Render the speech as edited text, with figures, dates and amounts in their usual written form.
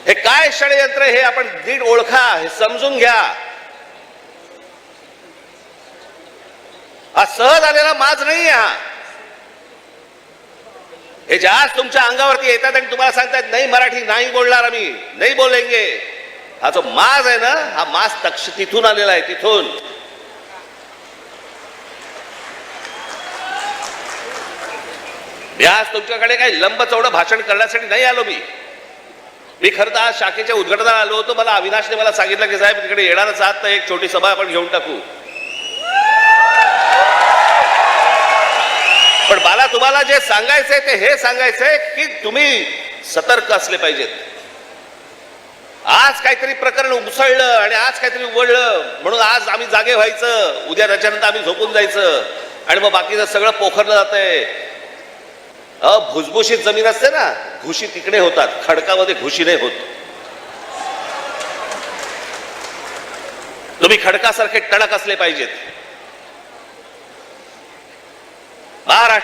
हे काय षडयंत्र हे आपण नीट ओळखा, हे समजून घ्या. हा सहज आलेला माज नाही. हे ज्या तुमच्या अंगावरती येतात आणि तुम्हाला सांगतात नाही मराठी नाही बोलणार, आम्ही नाही बोलेंगे, हा जो माज आहे ना, हा माज तिथून आलेला आहे. तिथून आज तुमच्याकडे काही लंब चौडं भाषण करण्यासाठी नाही आलो. मी खरं तर आज शाखेच्या उद्घाटनाला आलो होतो. मला अविनाशने मला सांगितलं की साहेब तिकडे येणारच आहात तर एक छोटी सभा आपण घेऊन टाकू. पण मला तुम्हाला जे सांगायचंय ते हे सांगायचंय की तुम्ही सतर्क असले पाहिजेत. आज काहीतरी प्रकरण उसळलं आणि आज काहीतरी उघडलं म्हणून आज आम्ही जागे व्हायचं, उद्या त्याच्यानंतर आम्ही झोपून जायचं आणि मग बाकीचं सगळं पोखरलं जातंय. भुसभुशीत जमीन असते ना, घुशी तिकडे होतात, खडकामध्ये घुशी नाही होत. तुम्ही खडकासारखे टणक असले पाहिजेत. महाराष्ट्र